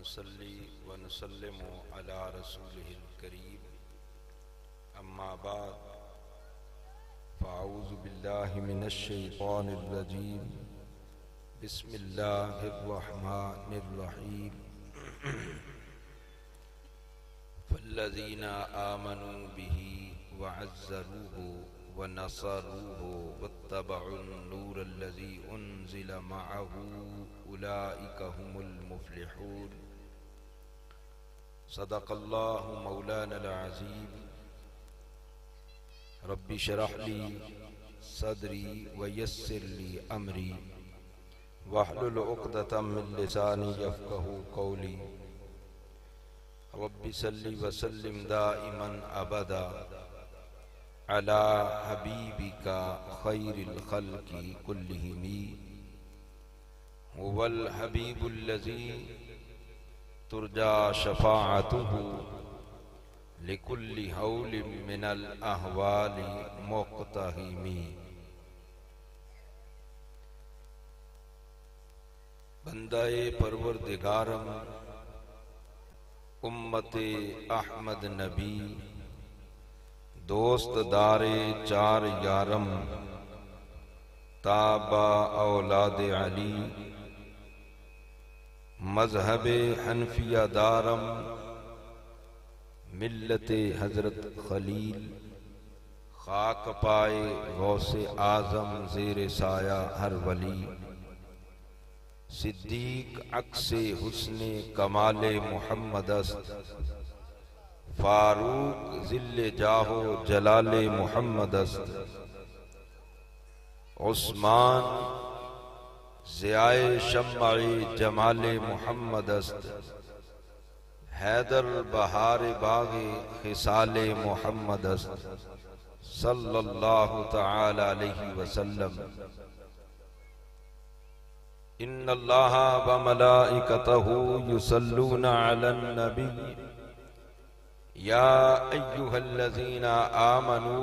नुसल्ली व नुसल्लिमु अला रसूलिहिल करीम अम्मा बाद फ़अऊज़ु बिल्लाहि मिनश शैतानिर रजीम बिस्मिल्लाहिर रहमानिर रहीम फ़ल्लज़ीना आमनू बिही व अज़्ज़रूहु व नसरूहु वत्तबउन नूरल्लज़ी उन्ज़िला मअहू उलाइका हुमुल मुफ़्लिहून। सदक़ल्लाहु मौलानल अज़ीम। रब्बि शरह ली सदरी व यस्सिर ली अमरी वहलुल उक़दतम मिन लिसानी यफ़क़हू क़ौली। रब्बि सल्लि व सल्लिम दाइमन अबदा अला हबीबिका खैरिल खल्क़ि कुल्लिहिम हुवल हबीबुल्लज़ी तुरजा शफ़ाअतुहु लिकुल्लि हौलिम मिनल अहवालि मुक़्तहिमी। बंदाए परवरदिगारम उम्मते अहमद नबी दोस्त दारे चार यारम ताबा औलाद अली मजहबे हनफिया दारम मिल्लते हजरत खलील खाक पाए गौसे आजम ज़ेरे साया हर वली सिद्दीक अक्से हुस्ने कमाले मुहम्मदस्त फारूक ज़िल्ले जाहो जलाले मुहम्मदस्त उस्मान ज़ियाए शम्माए जमाले मुहम्मदस्त हैदर बहारे बागे खिसाले मुहम्मदस्त सल्लल्लाहु तआला अलैहि वसल्लम। इन्नल्लाह व मलाइकतहु युसल्लूना अलन नबी या अय्युहल्लज़ीना आमनू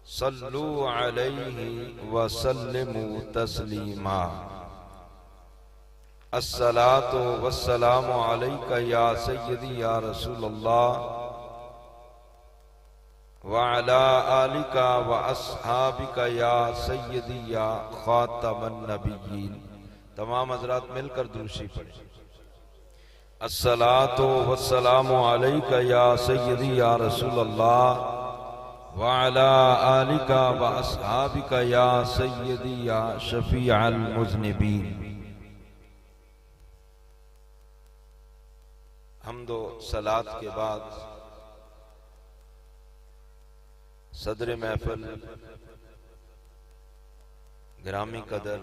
सल्लू अलैहि व सल्लिमू तस्लीमा। अस्सलातु वस्सलामु अलैका या सय्यदी या रसूलल्लाह व अला आलिका व अस्हाबिका या सय्यदी या खातमन नबिय्यीन। तमाम हज़रात मिलकर दुरूशी पढ़ें। अस्सलातु वस्सलामु अलैका या सय्यदी या रसूलल्लाह व अला आलिका व अस्हाबिका या सय्यदी या शफीअल मुज़निबीन। हम्दो सलात के बाद सदर महफिल ग्रामी कदर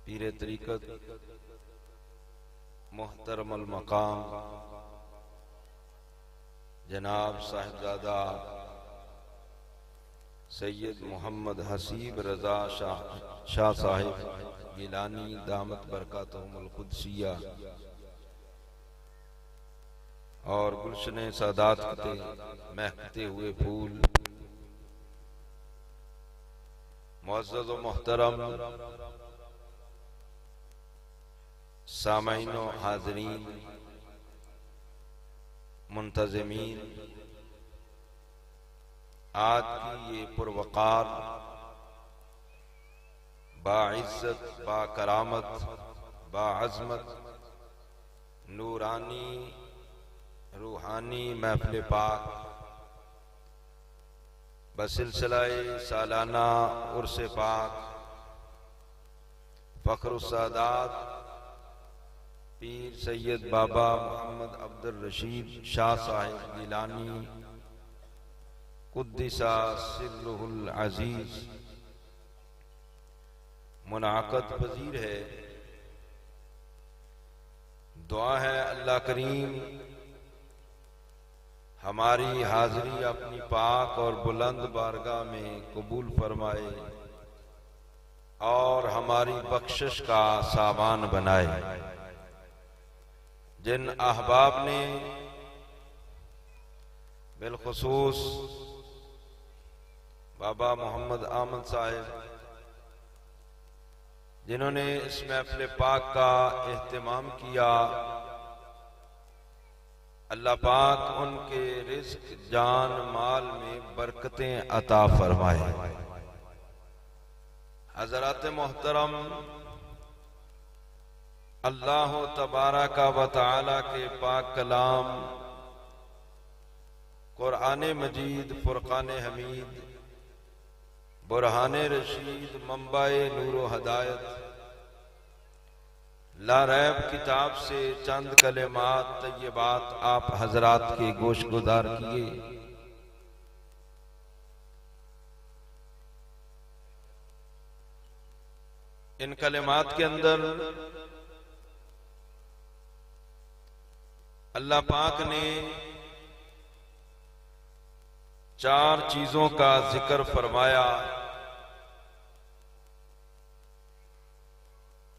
पीरे तरीक़त मोहतरम अल मकाम जनाब साहिबजादा सैयद मोहम्मद हसीब रजा शाह साहिब गिलानी दामत बरकातहुमुल कुद्सिया और गुलशने सादात के महकते हुए फूल मुअज़्ज़ज़ व मोहतरम सामाईन व हाज़रीन मुंतज़िमीन, आज की ये पुरवकार बाइज़्ज़त बाकरामत बाअज़मत नूरानी रूहानी महफ़िल पाक बसिलसिलाए सालाना उर्स पाक फ़ख्रुस्सादात पीर सैयद बाबा मोहम्मद अब्दुल रशीद शाह साहिब गिलानी कुद्दिसा सिर्रुहुल अज़ीज़ मुनाक़द पज़ीर है। दुआ है अल्लाह करीम हमारी हाज़िरी अपनी पाक और बुलंद बारगाह में कबूल फरमाए और हमारी बख्शिश का सामान बनाए। जिन अहबाब ने बिलखुसूस बाबा मोहम्मद आमद साहिब जिन्होंने इस महफिल पाक का एहतमाम किया, अल्लाह पाक उनके रिज़्क जान माल में बरकतें अता फरमाए। हज़रात मोहतरम, अल्लाह तबारक व तआला के पाक कलाम कुरान मजीद, फुरकान हमीद, बुरहान रशीद, मंबाए नूर व हदायत, ला रैब किताब से चंद कलेमात तय्यबात आप हजरात के गोश गुजार किए। इन कलेमात के अंदर अल्लाह पाक ने 4 चीजों का जिक्र फरमाया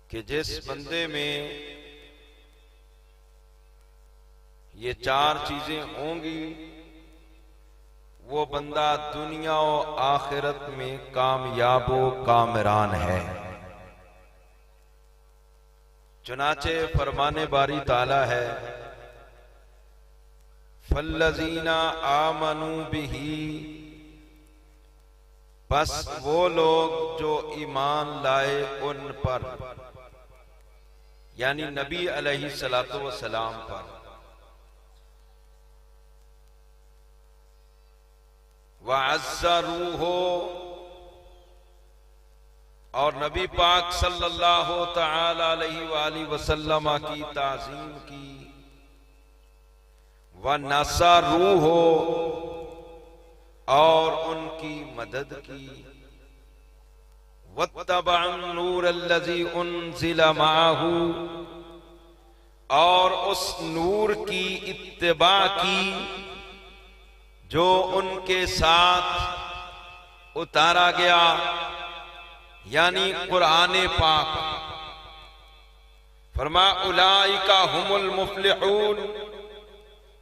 कि जिस बंदे में ये 4 चीजें होंगी वो बंदा दुनिया और आखिरत में कामयाब व कामरान है। चुनाचे फरमाने बारी ताला है, फल्लज़ीना आमनू बिही, बस वो लोग जो ईमान लाए उन पर, यानी नबी अलैहि सलातो व सलाम पर, वअज़्ज़रूहो, और नबी पाक सल्लल्लाहु तआला अलैहि वसल्लम की ताज़ीम की, व नसरूहो, और उनकी मदद की, वत्तबअन नूर अल्लज़ी उन्ज़िला माअहू, और उस नूर की इत्तिबा की जो उनके साथ उतारा गया, यानी कुरान पाक। फरमा उलाइका हुमुल मुफ्लिहून,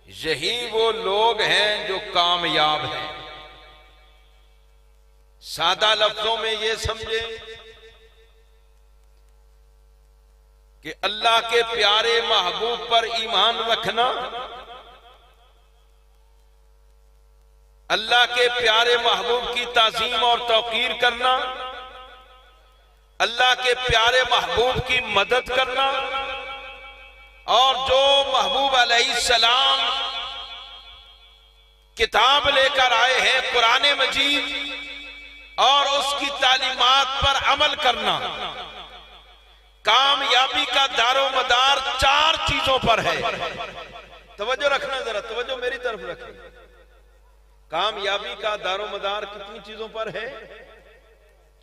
यही वो लोग हैं जो कामयाब हैं। सादा लफ्जों में ये समझे कि अल्लाह के प्यारे महबूब पर ईमान रखना, अल्लाह के प्यारे महबूब की ताज़ीम और तौकीर करना, अल्लाह के प्यारे महबूब की मदद करना, और जो महबूब अलैहिस्सलाम किताब लेकर आए हैं कुरान मजीद, और उसकी तालीमात पर अमल करना। कामयाबी का दारो मदार 4 चीजों पर है। तवज्जो रखना, जरा तवज्जो मेरी तरफ रखें। कामयाबी का दारो मदार कितनी चीजों पर है?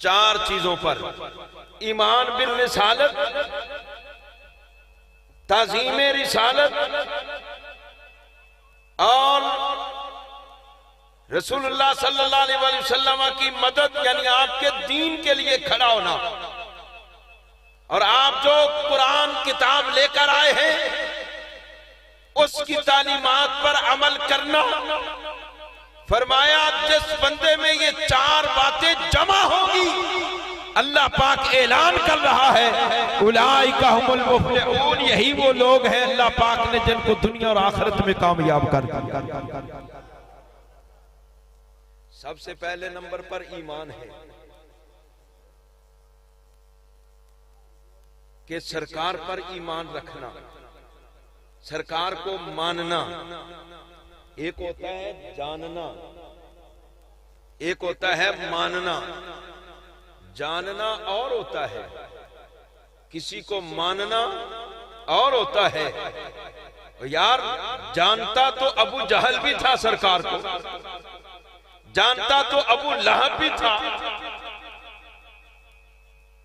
4 चीजों पर। ईमान बिल रिसालत, ताज़ीम रिसालत, और रसूलुल्लाह सल्लल्लाहु अलैहि वसल्लम की मदद, यानी आपके दीन के लिए खड़ा होना। और आप जो कुरान किताब लेकर आए हैं उसकी तालीमात पर अमल करना। फरमाया जिस बंदे में ये 4 बातें जमा होगी, अल्लाह पाक ऐलान कर रहा है उलाइका हुमुल मुफ्लिहून, यही वो लोग हैं अल्लाह पाक ने जिनको दुनिया और आखिरत में कामयाब कर दिया। सबसे पहले नंबर पर ईमान है कि सरकार पर ईमान रखना, सरकार को मानना। एक होता है जानना, एक होता है मानना। जानना और होता है, किसी को मानना और होता है। यार जानता तो अबू जहल भी था सरकार को, जानता तो अबू लहब भी था,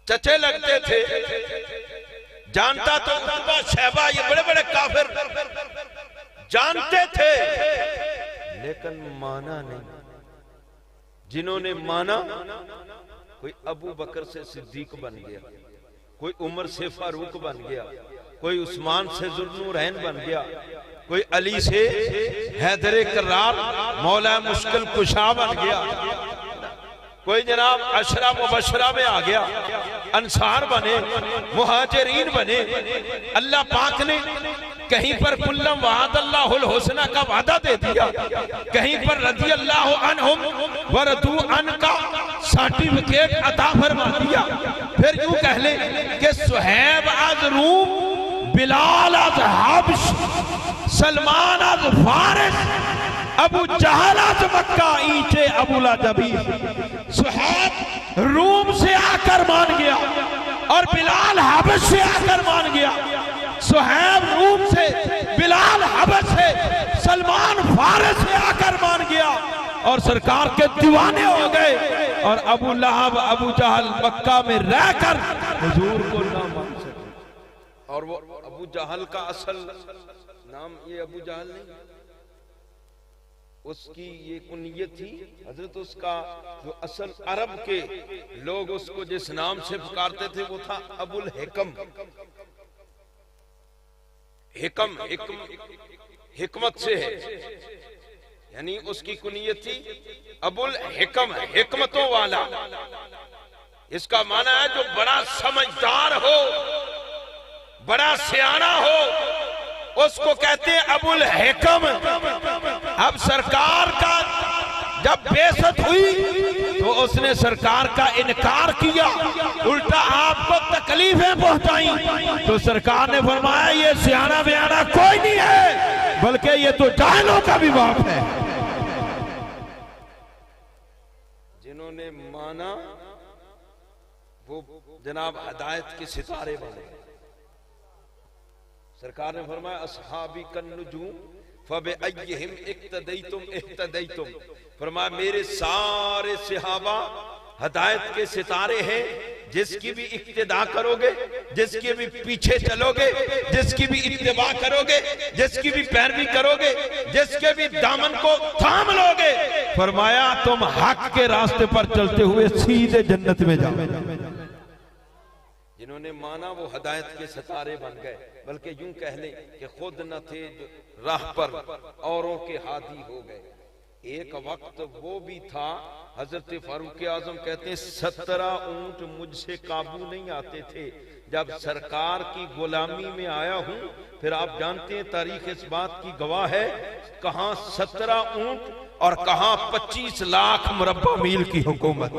चचे लगते थे। जानता तो उतबा शैबा, ये बड़े बड़े काफिर जानते थे, लेकिन माना नहीं। जिन्होंने माना, कोई अबू बकर से सिद्दीक बन गया, कोई उमर से फारूक बन गया, कोई उस्मान से जुल्नूरैन बन गया, कोई अली से हैदर करार मौला मुश्किल कुशा बन गया, कोई जनाब अशरा मुबशरा में आ गया। अंसार बने, मुहाजिरीन बने। अल्लाह पाक ने कहीं पर कुल्लम वअदल्लाहुल हुस्ना का वादा दे दिया, कहीं पर रज़ियल्लाहु अन्हुम व रदू अन का सर्टिफिकेट अता फरमा दिया। फिर यूं कह ले कि सुहैब आज रूम, बिलाल आज हब्श, सलमान आज फारिस, अबू जहल आज मक्का, ईंचे अबू लहबी। सुहैब रूम से आकर मान गया और बिलाल हबश से आकर मान गया। सुहैब रूम से, बिलाल हबश से, सलमान फारिस से आकर मान गया और सरकार के दीवाने हो गए। और अबू लहब, अबू जहल मक्का में रहकर हुजूर को ना मान सके। और वो अबू जहल का असल नाम ये अबू जहल नहीं, उसकी ये कुनियत थी हजरत। उसका जो असल अरब के लोग उसको जिस नाम से पुकारते थे वो था अबुल हिकम। हिकम हिकमत से है, यानी उसकी कुनियत थी अबुल हिकम, हिकमतों वाला। इसका माना है जो बड़ा समझदार हो, बड़ा सियाना हो, उसको कहते हैं अबुल हिकम। अब सरकार का जब बेइज्जत हुई तो उसने सरकार का इनकार किया, उल्टा आपको तकलीफें पहुंचाई। तो सरकार ने फरमाया ये सियाना बयाना कोई नहीं है, बल्कि ये तो जाहिलों का भी बाप है। जिन्होंने माना वो जनाब हिदायत के सितारे बने। सरकार ने फरमाया अस्हाबी कन्नुजूम फबिअय्यिहिम इक्तदैतुम इह्तदैतुम। फरमाया मेरे सारे सहाबा हिदायत के सितारे हैं, जिसकी भी इक्तिदा करोगे, जिसके भी पीछे चलोगे, जिसकी भी इत्तिबा करोगे, जिसकी भी पैरवी करोगे, जिसके भी दामन को थाम लोगे, फरमाया तुम हक के रास्ते पर चलते हुए सीधे जन्नत में जाओगे। जिन्होंने माना वो हिदायत के सितारे बन गए, बल्कि यूं कह ले कि खुद न थे राह पर, औरों के हादी हो गए। एक वक्त वो भी था, हजरत फारूक आजम कहते हैं 17 ऊंट मुझसे काबू नहीं आते थे। जब सरकार की गुलामी में आया हूं, फिर आप जानते हैं तारीख इस बात की गवाह है, कहां 17 ऊंट और कहां 25 लाख मुरब्बा मील की हुकूमत।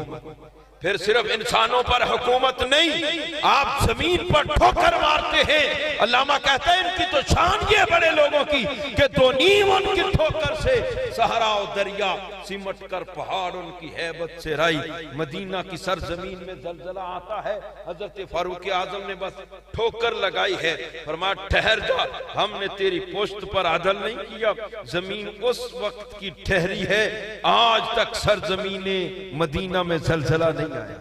फिर सिर्फ इंसानों पर हुकूमत नहीं, आप जमीन पर ठोकर मारते हैं। अल्लामा कहता है इनकी तो शान ये बड़े लोगों की कि दो नीम उनकी ठोकर से सहरा और दरिया सिमट कर पहाड़ उनकी हैबत से राई। मदीना की सरजमीन में जलजला आता है, हजरत फारूक आजम ने बस ठोकर लगाई है, फरमाया ठहर जा, हमने तेरी पोस्ट पर अदल नहीं किया। जमीन उस वक्त की ठहरी है, आज तक सरजमीने मदीना में जलजला नहीं आया।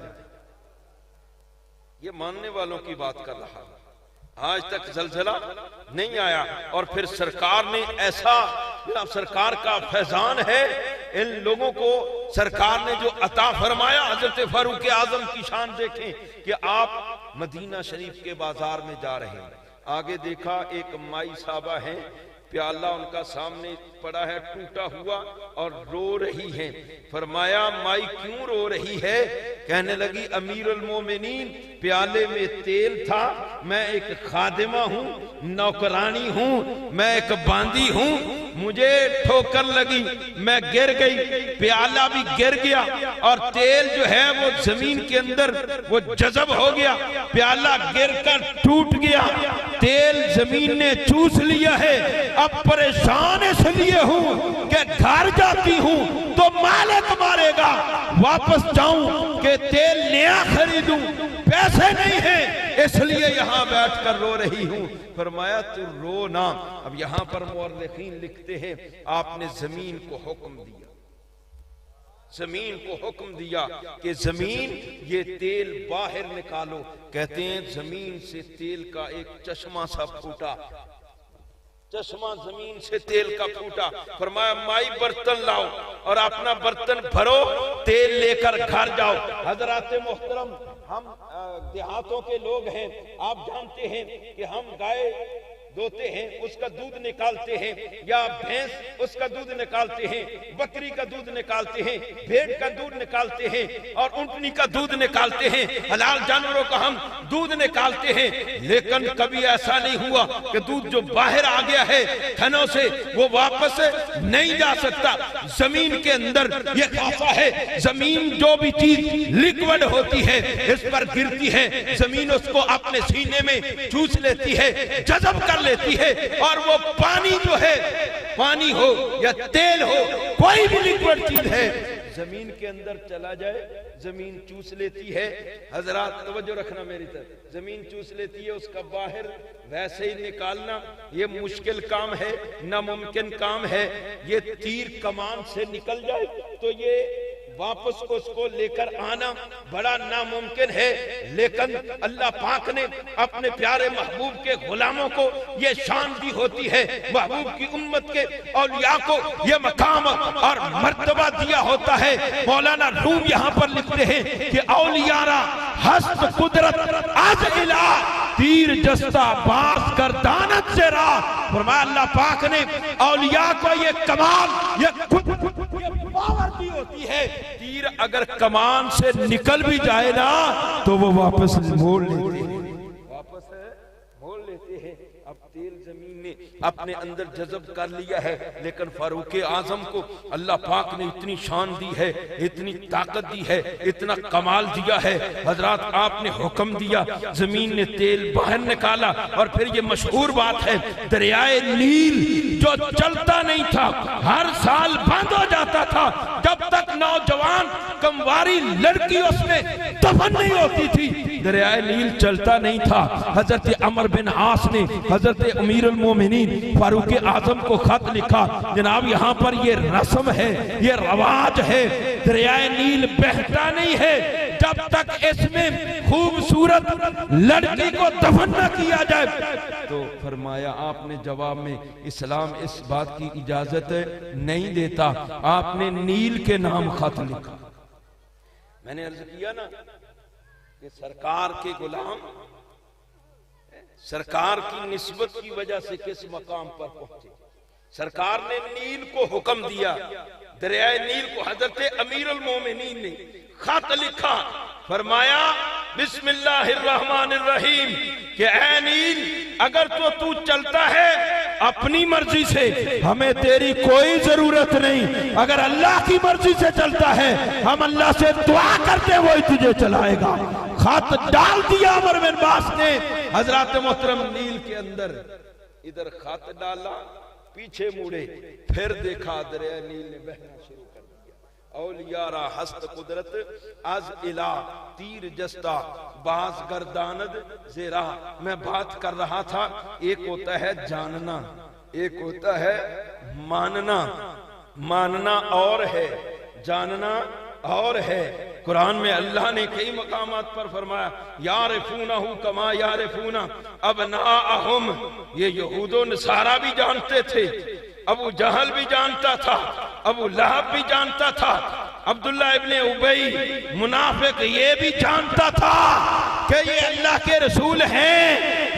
ये मानने वालों की बात कर रहा है, आज तक जलजला नहीं आया। और फिर सरकार ने ऐसा, सरकार का फैजान है इन लोगों को, सरकार ने जो अता फरमाया। हजरत फारूक आजम की शान देखें कि आप मदीना शरीफ के बाजार में जा रहे हैं, आगे देखा एक माई साहबा है, प्याला उनका सामने पड़ा है टूटा हुआ और रो रही हैं। फरमाया माई क्यों रो रही है? कहने लगी अमीरुल मोमिनीन, प्याले में तेल था, मैं एक खादिमा हूँ, नौकरानी हूँ, मैं एक बांदी हूँ, मुझे ठोकर लगी, मैं गिर गई, प्याला भी गिर गया और तेल जो है वो जमीन के अंदर वो जज़ब हो गया, प्याला गिरकर टूट गया, तेल जमीन ने चूस लिया है। अब परेशान इसलिए हूं कि घर जाती हूं तो मालिक मारेगा, वापस जाऊं कि तेल नया खरीदूं, पैसे नहीं है, इसलिए यहां बैठकर रो रही हूं। फरमाया तू रो ना। अब यहां पर मुअर्रिखीन लिखते हैं आपने जमीन को हुक्म दिया, जमीन को हुक्म दिया कि जमीन ये तेल बाहर निकालो। कहते हैं जमीन से तेल का एक चश्मा सा फूटा, चश्मा जमीन से तेल का फूटा। फरमाया माई बर्तन लाओ और अपना बर्तन भरो, तेल लेकर घर जाओ। हजरात मोहतरम, हम देहातों के लोग हैं, आप जानते हैं कि हम गाय दोते हैं उसका दूध निकालते हैं, या भैंस उसका दूध निकालते हैं, बकरी का दूध निकालते हैं, भेड़ का दूध निकालते हैं और ऊंटनी का दूध निकालते हैं, हलाल जानवरों का हम दूध निकालते हैं। लेकिन कभी ऐसा नहीं हुआ कि दूध जो बाहर आ गया है थनों से वो वापस नहीं जा सकता। जमीन के अंदर ये खासा है, जमीन जो भी चीज लिक्विड होती है इस पर गिरती है, जमीन उसको अपने सीने में चूस लेती है, जज़ब कर लेती है, और वो पानी जो है, पानी हो या तेल हो, कोई भी लिक्विड चीज है जमीन के अंदर चला जाए जमीन चूस लेती है। हजरात तवज्जो रखना मेरी तरफ, जमीन चूस लेती है, उसका बाहर वैसे ही निकालना ये मुश्किल काम है, नामुमकिन काम है। ये तीर कमान से निकल जाए तो ये वापस उसको लेकर आना बड़ा नामुमकिन है। लेकिन अल्लाह पाक ने अपने प्यारे महबूब के गुलामों को ये शान दी होती है, महबूब की उम्मत के औलिया को ये मकाम और मर्तबा दिया होता है। मौलाना रूम यहाँ पर लिखते हैं कि औलियारा हस्त कुदरत आज इला तीर जस्ता बास कर दानत से राह। फरमाया अल्लाह पाक ने औलिया को ये कमाल, ये पावर दी होती है, तीर अगर कमान से निकल भी जाए ना तो वो वापस मोड़ लेते हैं, वापस मोड़ लेते हैं। अब तेल जमीन ने अपने अंदर जज़ब कर लिया है, लेकिन फारूक आजम को अल्लाह पाक ने इतनी शान दी है, इतनी ताकत दी है, इतना कमाल दिया है। हजरात आपने हुक्म दिया, जमीन ने तेल बाहर निकाला, और फिर ये मशहूर बात है, दरियाए नील जो चलता नहीं था, हर साल बंद हो जाता था जब तक नौजवान कमवारी लड़की उसमें दफन नहीं होती थी, दरियाए नील चलता नहीं था। हजरत अमर बिन आस ने हजरत अमीरुल मोमिनीन फारूक आजम को खत लिखा, जनाब यहाँ पर ये रस्म है, ये रवाज है, दरियाए नील बहता नहीं है जब तक इसमें खूबसूरत लड़की को दफन न किया जाए। तो फरमाया आपने जवाब में, इस्लाम इस बात की इजाजत नहीं देता, आपने नील के नाम खत लिखा। मैंने अर्ज किया ना कि सरकार के गुलाम सरकार की निस्बत की वजह से किस मकाम पर पहुंचे। सरकार ने नील को हुक्म दिया, दरियाए नील को हजरत अमीरुल मोमिनीन ने खत लिखा, फरमाया बिस्मिल्लाहिर्रहमानिर्रहीम कि ऐ नील अगर तो तू चलता है अपनी मर्जी से, हमें तेरी कोई जरूरत नहीं, अगर अल्लाह की मर्जी से चलता है हम अल्लाह से दुआ करते वही तुझे चलाएगा। खत डाल दिया अमर बिन बास ने हजरत मोहतरम नील के अंदर, इधर खत डाला, पीछे मुड़े, फिर देखा दरिया नील ने बहना शुरू कर दिया। औलियारा हस्त कुदरत आज इला तीर जस्ता बाज गर्दानद जेरा। मैं बात कर रहा था, एक होता है जानना, एक होता है मानना। मानना और है, जानना और है। कुरान में अल्लाह ने कई मकामात पर फरमाया, यारिफूनहु कमा यारिफूना अबनाअहुम। ये यहूदो नसारा भी जानते थे, अबू जहल भी जानता था, अबू लहब भी जानता था, अब्दुल्ला इब्ने उबई मुनाफिक ये भी जानता था कि ये अल्लाह के रसूल हैं,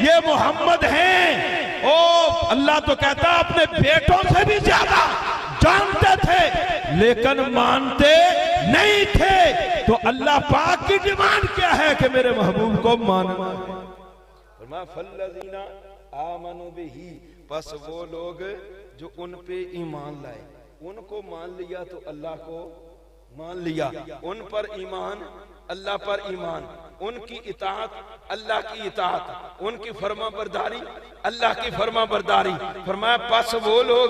ये मोहम्मद हैं। ओ अल्लाह तो कहता अपने बेटों से भी ज्यादा जानते थे, लेकिन मानते नहीं थे। तो अल्लाह पाक की डिमांड क्या है कि मेरे महबूब को मानना है। फल्लज़ीना आमनू बिही, बस वो लोग जो उन पे ईमान लाए, उनको मान लिया तो अल्लाह को मान लिया, उन पर ईमान, अल्लाह पर ईमान, उनकी इताअत अल्लाह की इताअत, उनकी फर्मा बरदारी अल्लाह की फर्मा बरदारी। फरमाया बस वो लोग,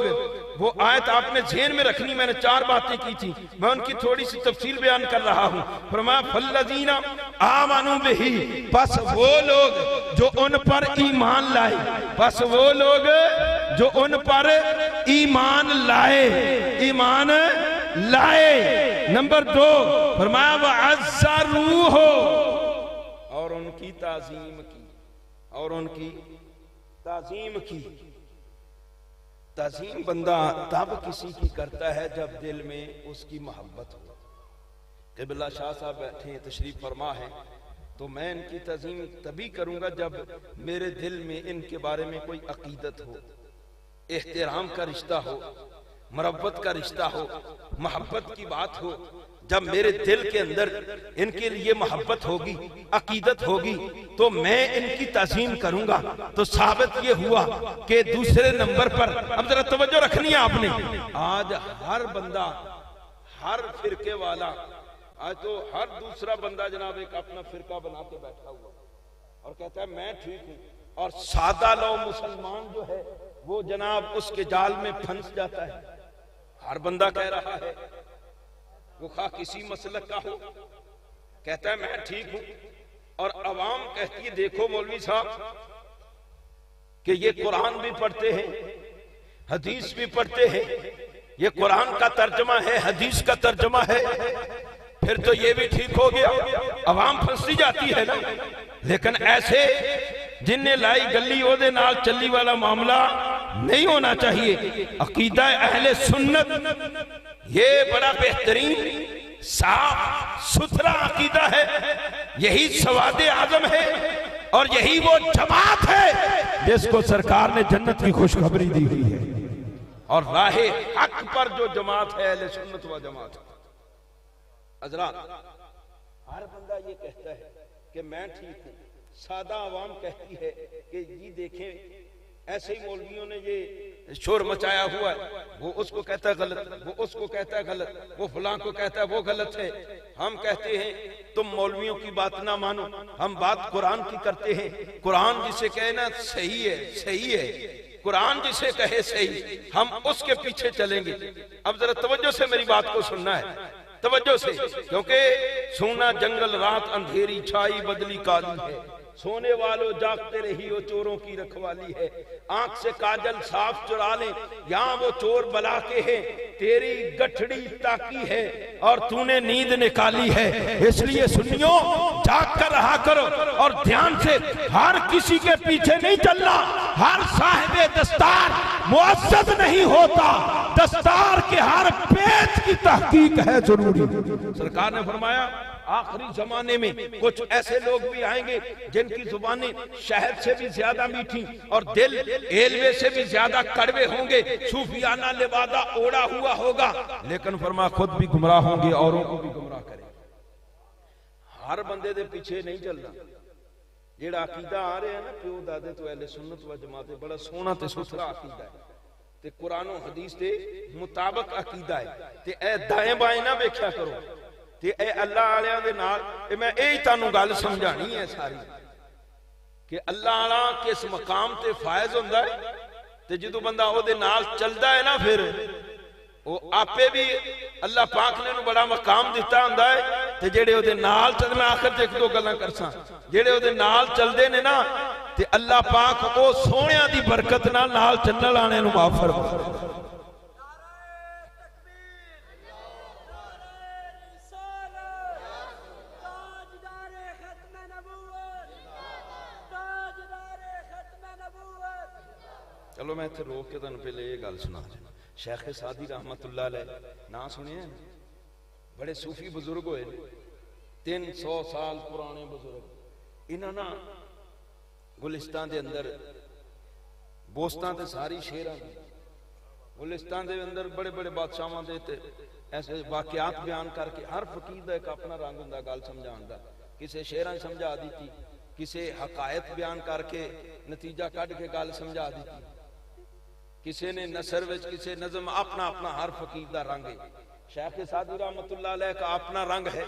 वो आयत आपने ज़हन में रखनी, मैंने 4 बातें की थी, मैं उनकी थोड़ी सी तफसील बयान कर रहा हूँ। फरमाया फल्लज़ीना आमनू बिही, बस वो लोग जो उन पर ईमान लाए, बस वो लोग जो उन पर ईमान लाए, ईमान लाए। नंबर 2 फरमाया वअज़्ज़रूहु, और उनकी ताज़ीम की, और उनकी ताज़ीम की। ताज़ीम बंदा तब किसी की करता है जब दिल में उसकी मोहब्बत हो। क़िबला शाह साहब बैठे हैं, तशरीफ फरमा है, तो मैं इनकी तज़ीम तभी करूंगा जब मेरे दिल में इनके बारे में कोई अकीदत हो, एहतराम का रिश्ता हो, मरब्बत का रिश्ता हो, मोहब्बत की बात हो। जब मेरे दिल के अंदर इनके लिए मोहब्बत होगी, अकीदत होगी, तो मैं इनकी तज़ीम करूंगा। तो साबित ये हुआ कि दूसरे नंबर पर, अब जरा तवज्जो रखनी है आपने, आज हर बंदा, हर फिरके वाला, आज तो हर दूसरा बंदा जनाब एक अपना फिरका बना के बैठा हुआ और कहता है मैं ठीक हूं, और सादा लो मुसलमान जो है वो जनाब उसके जाल में फंस जाता है। हर बंदा कह रहा है, वो खा किसी मसलक का हो, कहता है मैं ठीक हूं, और अवाम कहती है देखो मौलवी साहब कि ये कुरान भी पढ़ते हैं, हदीस भी पढ़ते हैं, ये कुरान का तर्जमा है, हदीस का तर्जमा है, फिर तो ये भी ठीक हो गया। अवाम फंसी जाती है ना। लेकिन ऐसे जिन्हें लाई गली ओदे नाल चली वाला मामला नहीं होना चाहिए। अकीदा अहले सुन्नत ये बड़ा बेहतरीन साफ सुथरा अकीदा है, यही सवादे आजम है, और यही वो जमात है जिसको सरकार ने जन्नत की खुशखबरी दी हुई है। और राहे हक पर जो जमात है अहले सुन्नत व जमात। हज़रात, हर बंदा ये कहता है कि मैं ठीक हूं, सादा आवाम कहती है कि जी देखें ऐसे ही मौलवियों ने ये शोर मचाया हुआ है, वो उसको कहता है गलत, वो उसको कहता है गलत, वो फलां को कहता है वो गलत है। हम कहते हैं तुम मौलवियों की बात ना मानो, हम बात कुरान की करते हैं। कुरान जिसे कहे ना सही है, सही है, कुरान जिसे कहे सही, हम उसके पीछे चलेंगे। अब जरा तवज्जो से मेरी बात को सुनना है, तवज्जो से, क्योंकि सोना जंगल रात अंधेरी छाई बदली काली है, सोने वालों जागते रही हो चोरों की रखवाली है, आंख से काजल साफ चुरा ले यहाँ वो चोर बला के है, तेरी गठड़ी ताकी है और तूने नींद निकाली है। इसलिए सुनियो जाग कर रहा करो और ध्यान से, हर किसी के पीछे नहीं चलना, हर साहिबे दस्तार मुअज्जज नहीं होता, दस्तार के हर पेच की तहकीक है जरूरी। सरकार ने फरमाया आखिरी जमाने में कुछ ऐसे लोग भी आएंगे जिनकी जुबानें शहद से भी ज्यादा मीठी और दिल एलवे से भी ज्यादा कड़वे होंगे, सूफियाना लिबादा ओढ़ा हुआ होगा, लेकिन फरमा खुद भी गुमराह होंगे, औरों को भी गुमराह करेंगे। हर बंदे दे पीछे नहीं चलना। जेड़ा अकीदा आ रहा है ना प्यो दादे तो अहले सुन्नत व जमात, बड़ा सोहना ते सुथरा अकीदा है, ते कुरान और हदीस के मुताबिक अकीदा है, ते ए दाएं बाएं ना वेख्या करो, ते ए अल्लाह वालियां दे नाल। मैं यही तुहानू गल समझानी है सारी कि अल्लाह वाला किस मकाम ते फायज हुंदा है, ते जदों बंदा ओदे नाल चलदा है ना, फिर वो आपे भी अल्लाह पाक ने उन्हें बड़ा मकाम दिता हुंदा है। ते जेड़े ओदे नाल चल, मैं आखिर च एक दो गल्लां करसां, जेड़े ओदे नाल चलदे ने ना, ते अल्लाह पाक ओ सोहणियां दी बरकत नाल चलण वाले नूं माफ फरमावे। चलो मैं इत्थे रोक के तुहानू पहले ये गल सुना देना। शेख सादी रहमतुल्लाह अलैह ना सुनिया, बड़े सूफी बुजुर्ग होए, 300 साल पुराने बुजुर्ग। इन्हां ना गुलिस्तान दे अंदर बोस्तां ते सारी शेरां दी, गुलिस्तान दे अंदर बड़े बड़े बादशाहां दे ते ऐसे वाकयात बयान करके, हर फकीर दा एक अपना रंग हुंदा गल समझाउण दा। किसे शेरां समझा दी, किसे हकायत बयान करके नतीजा कढ़ के गल समझा दी, किसी ने नसर विच, किसी नज़म, अपना अपना हर फकीर दा रंग है। शेख सादी रहमतुल्लाह अलैह का अपना रंग है।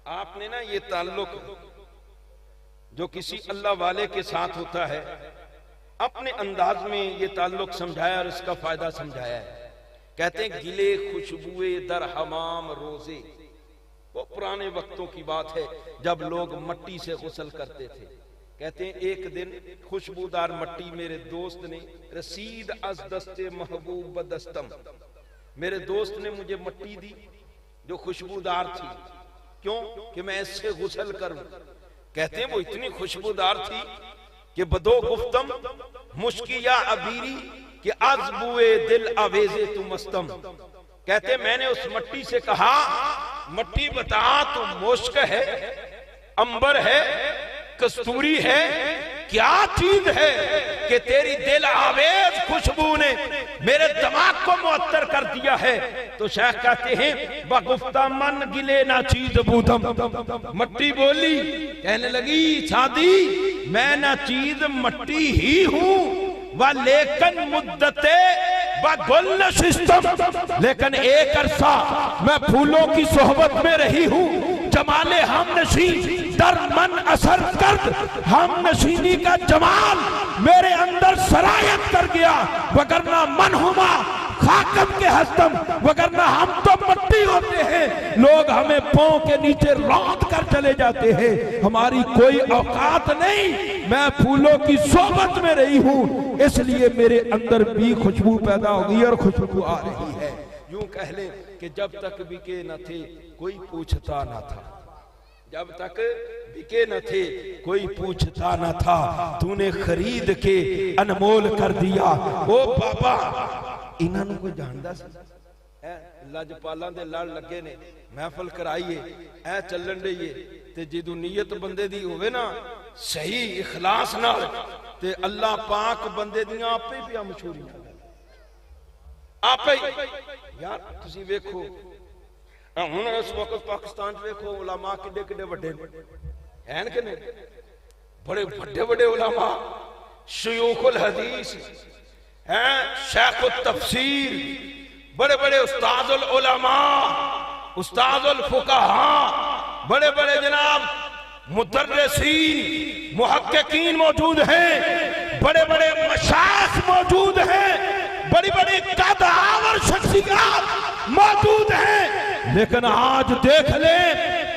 आपने ना ये ताल्लुक जो किसी अल्लाह वाले के साथ होता है, अपने अंदाज में ये ताल्लुक समझाया और इसका फायदा समझाया है। कहते हैं गिले खुशबुए दर हमाम रोजे, वो पुराने वक्तों की बात है जब लोग मट्टी से गुस्ल करते थे। कहते हैं एक दिन खुशबूदार मट्टी मेरे दोस्त ने, रसीद अज दस्ते महबूब बदस्तम, मेरे दोस्त ने मुझे मट्टी दी जो खुशबूदार थी, क्यों कि मैं इससे गुस्ल करूं। कहते हैं वो इतनी खुशबूदार थी कि बदो गुफ्तम मुश्किया अबीरी कि आज बुए दिल आवेजे तू मस्तम। कहते मैंने उस मट्टी से कहा, मट्टी बता तू मुश्क है अंबर है, कस्तूरी है, क्या चीज है कि तेरी दिल आवेज खुशबू ने मेरे दिमाग को मुअत्तर कर दिया है। तो शेख कहते हैं बगुफ्ता मन गिले ना चीज बूदम, मट्टी बोली, कहने लगी शादी मैं ना चीज मट्टी ही हूं, व लेकिन मुद्दते व गुल सिस्टम, लेकिन एक अरसा मैं फूलों की सोहबत में रही हूं। जमाले हम नशी दर मन असर कर, हम नशीनी का जमाल मेरे अंदर सरायत कर गया, वगरना मन हुमा खाकम के हस्तम, वगरना हम तो मट्टी होते हैं, लोग हमें पांव के नीचे रौंद कर चले जाते हैं, हमारी कोई औकात नहीं, मैं फूलों की सोबत में रही हूं, इसलिए मेरे अंदर भी खुशबू पैदा हो गई और खुशबू आ रही है। यूं कह ले कि जब तक बिके न थे कोई पूछता न था, जब तक बिके न थे कोई पूछता न था, तूने खरीद के अनमोल कर दिया। ओ बाबा इन्होंने कोई जानता सी? लजपालां दे लड़ लगे ने, महफल कराइए ऐ चलन रही है, ते जिदू नीयत बंदे दी होवे ना सही इखलास नाल, ते अल्लाह पाक बंदे दियां आपे ही पिया मशहूरियां आपे। यार तुसी वेखो हुण इस वक्त पाकिस्तान वेखो उलमा किड्डे किड्डे वड्डे हैं कि नहीं, बड़े वड्डे वड्डे उलमा, शयूखुल हदीस हैं, शेखुल तफसीर, बड़े बड़े उस्ताजुल उलमा, उस्ताजुल फुकाहा, बड़े बड़े जनाब मुदर्रिसीन मुहक्किकीन मौजूद हैं, बड़े बड़े मशाइख मौजूद हैं, बड़ी बड़ी कदावर शख्सियत मौजूद हैं। लेकिन आज देख ले,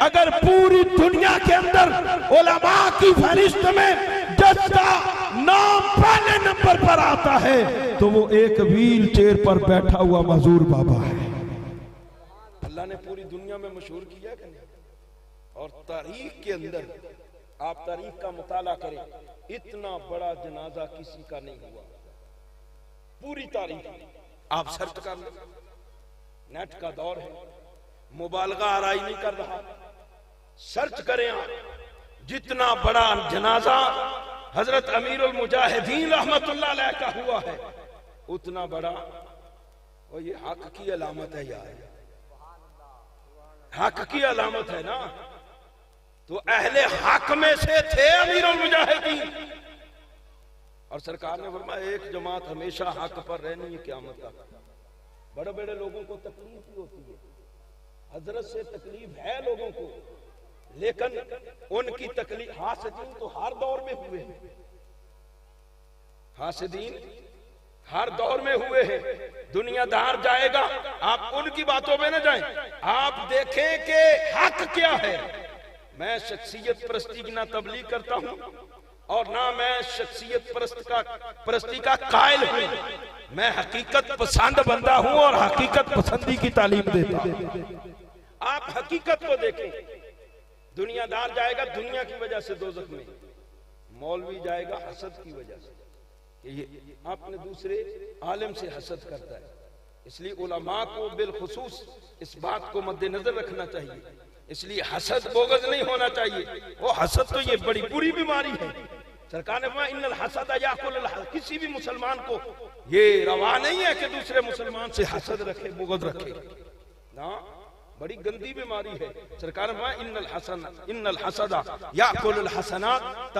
अगर पूरी दुनिया के अंदर उलमा की फहरिस्त में जिसका नाम पहले नंबर पर आता है तो वो एक व्हील चेयर पर बैठा हुआ मजूर बाबा है। अल्लाह ने पूरी दुनिया में मशहूर किया कि नहीं? और तारीख के अंदर आप तारीख का मुताला करें, इतना बड़ा जनाजा किसी का नहीं हुआ। पूरी तारीख आप सर्च कर लो, नेट का दौर है, मुबालगा आराई नहीं कर रहा, सर्च करें आप, जितना बड़ा जनाजा हजरत अमीरुल मुजाहिदीन रहमतुल्लाह अलैह का हुआ है उतना बड़ा, और ये हक की अलामत है यार, हक की अलामत है ना। तो अहले हक में से थे अमीरुल मुजाहिदीन, और सरकार ने फरमाया एक जमात हमेशा हक पर रहनी है क़यामत तक। बड़े बड़े लोगों को तकलीफ ही होती है, हजरत से तकलीफ है लोगों को, लेकिन उनकी तकलीफ, हासिदीन तो हर दौर में हुए हैं, हासिदीन हर दौर में हुए हैं। दुनियादार जाएगा, आप उनकी बातों में न जाएं, आप देखें कि हक क्या है। मैं शख्सियत परस्ती की ना तबलीग करता हूं और ना मैं शख्सियत परस्ती का कायल हूं, मैं हकीकत पसंद बंदा हूं और हकीकत पसंदी की तालीम देता हूं। आप हकीकत को देखें, दुनियादार जाएगा दुनिया की वजह से दोज़ख में, मौलवी जाएगा हसद की वजह से, ये आपने दूसरे आलिम से हसद करता है। इसलिए उलमा को बिलखुसूस इस बात को मद्देनजर रखना चाहिए, इसलिए हसद बोगज नहीं होना चाहिए। वो हसद तो ये बड़ी बुरी बीमारी है। सरकार ने फरमाया इन्नल हसद याकुल, किसी भी मुसलमान को ये रवा नहीं है कि दूसरे मुसलमान से हसद रखे, बुगज रखे ना, बड़ी गंदी बीमारी है। सरकार ने फरमाया इन्नल हसदा याकुल हसनात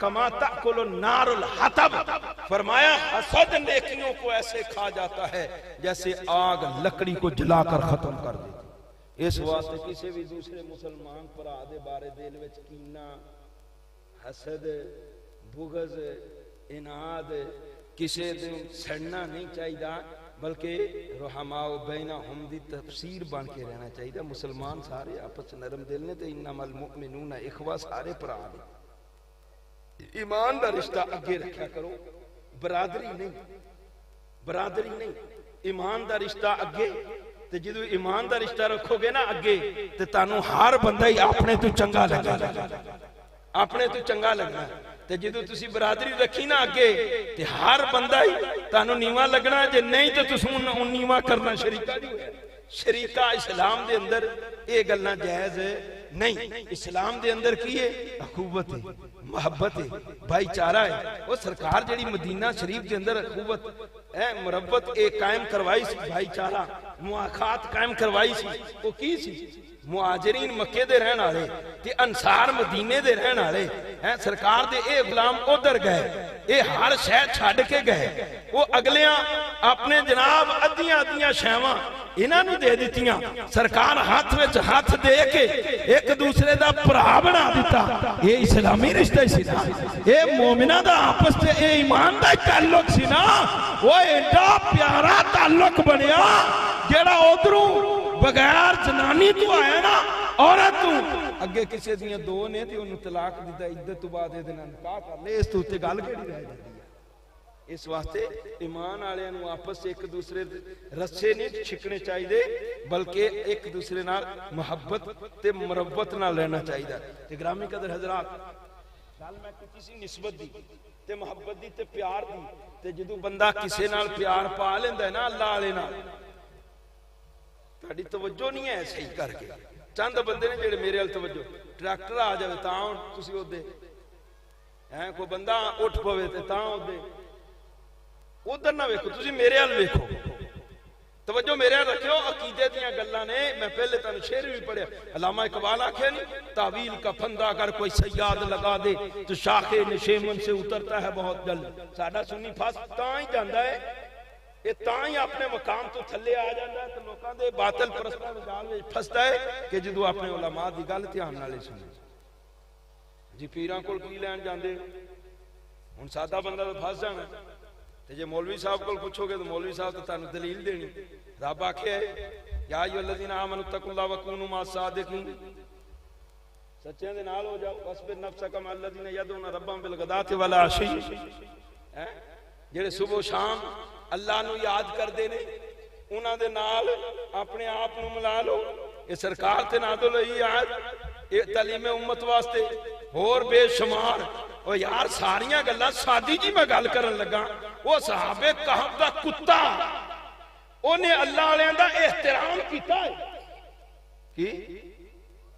कमा ताकुल नारुल हतब, फरमाया हसद नेकियों को ऐसे खा जाता है जैसे आग लकड़ी को जलाकर खत्म कर देती। इस वास्ते किसी भी दूसरे मुसलमान भरा दे बारे दिल विच कीना, हसद, बुगज, इनाद किसी दे सड़ना नहीं चाहिए, बल्कि रुहमाओ बैनहुम दी तफसीर बन के रहना चाहिए। मुसलमान सारे आपस नरम दिल ने, ते इन्नमल मुमिनूना इखवा, सारे भरा ने। ईमान दा रिश्ता अगे रखा करो, बरादरी नहीं, बरादरी नहीं, ईमान दा रिश्ता अगे। ते जो ईमान दा रिश्ता रखोगे ना अगे, ते तानू हर बंदा ही अपने तो चंगा लगेगा, अपने तो चंगा लगना। ते जो तुसी बरादरी रखी ना अगे, ते हर बंदा ही तानू नीवा लगना, जे नहीं तो तुसी नीवा करना। शरीका दी शरीका इस्लाम दे अंदर ये गल्लां जायज नहीं, इस्लाम दे अंदर की है? अखुवत है, मोहब्बत है, भाईचारा है। वो सरकार जड़ी मदीना शरीफ के अंदर अखुवत है, मुरब्बत एक कायम करवाई सी, भाईचारा मुआखात कायम करवाई सी। वो की सी? मुहाजिरीन मक्के दे रहन वाले ते अंसार मदीने दे रहन वाले हैं। सरकार दे ए गुलाम उधर गए, ये हर शहर छड़ के गए। वो अगलियां अपने जनाब अद्धियां अद्धियां शैवां इन्हों दे दित्तियां। सरकार हाथ विच हाथ दे के एक दूसरे का भरा बना दिता। ये इस्लामी रिश्ता ही सी ना, ये मोमिना दा आपस में ये ईमान दा ताल्लुक सी ना। वो एडा प्यारा ताल्लुक बनया जेड़ा उधरों बगैर जनानी तो आया ना, औरत तू अगे किसी दियां दो ने ते उन्हें तलाक दिता, इद्दत तो बाद निकाह कर ले, इस तो उत्ते गल केड़ी रह जाती है। इस वास्ते ईमान वालियां नूं आपस एक दूसरे रस्से नहीं छिकने चाहिए, बल्कि एक दूसरे नाल मुहब्बत ते मुरब्बत नाल रहना चाहिए। ते ग्रामी कदर हजरात, गल मैं कीती सी निस्बत दी ते मुहब्बत दी ते प्यार दी। ते जदों बंदा किसी नाल प्यार पा लैंदा है ना अल्लाह वाले नाल, ताड़ी तवज्जो नहीं है सही करके। चंद बंदे ने जेड़े मेरे अल तवज्जो, ट्रैक्टर आ जाए तां तुसीं ओदे हैं, कोई बंदा उठ पवे ते तां ओदे, उधर ना वेखो, तुसीं मेरे अल वेखो, तवज्जो मेरे अल रखियो। अकीदे दियां गल्लां ने, मैं पहले तुहानूं शेर भी पढ़िया, अल्लामा इकबाल आखे नहीं, तावील का फंदा अगर कोई सयाद लगा दे तो शाखे नशेमन से उतरता है बहुत जल्द। साडा सुन्नी फस तां ही जांदा है, ये तां ही अपने मकाम तो थले आ जाता है, तो लोगों के बातल परस्तां दे जाल विच फसदा है कि जदों अपने उलमा दी गल ध्यान नाल सुने। जी पीरां कोल की लैण जांदे, हुण सादा बंदा तो फस जाना, ते जे मौलवी साहब को पूछोगे तो मौलवी साहब तो तुहानूं दलील देनी। रब आखे या अय्युहल्लज़ीना आमनू तक़ुल्लाह व कूनू मअस सादिक़ीन, सच्चियां दे नाल हो जाओ। वस्बिर नफ्सका मअल लज़ीना यदऊना रब्बहुम बिल गदाति वल आशी, हैं जेड़े सुबह शाम अल्लाह नू याद करते ने, उन्हां दे नाल अपने आप नू मिला लो। ये सरकार ते नाज़िल होई आयत, ये तालीम उम्मत वास्ते होर बेशुमार। ओ यार सारियां गल्लां सादी जी मैं गल करन लगा। वो सहाबे कहफ दा कुत्ता ओने अल्लाह वालियां दा एहतराम कीता है कि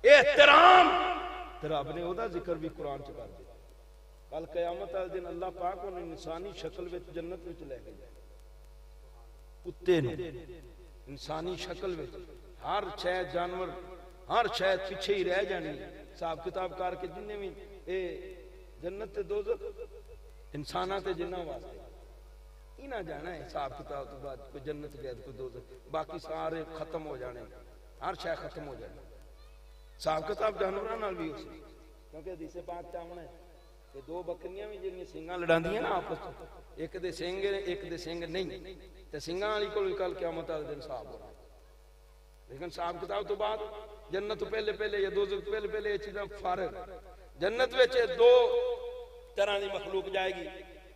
एहतराम, ते रब ने ओदा जिक्र भी कुरान च कर दिया। कल कयामत वाले दिन अल्लाह पाक उन्हें इंसानी शक्ल विच जन्नत विच ले गए, कुत्ते ने इंसानी शक्ल विच। हर शय जानवर हर शय पिछे ही रह जानी। हिसाब किताब करके जिन्हें भी ये जन्नत ते दोज़ख इंसाना ते जिन्ना वास्ते इना जाना है। हिसाब किताब तो बाद कोई जन्नत गया कोई दोज़ख, बाकी सारे खत्म हो जाने, हर शय खत्म हो जाए। हिसाब किताब जानवरों नाल भी हो सकता, क्योंकि हदीसे पाक च आउणा है कि दो बकरियां भी जिहड़ियां सिंगां लड़ांदियां ना आपस च, एक दे सिंग ने एक दे सिंग नहीं, ते सिंगां वाली कोल कल क़यामत वाले दिन हिसाब होना। लेकिन हिसाब किताब तो बाद जन्नत पहले पहले या दोज़ख पहले पहले ये चीज़ां फारग। जन्नत विच दो तरह की मखलूक जाएगी,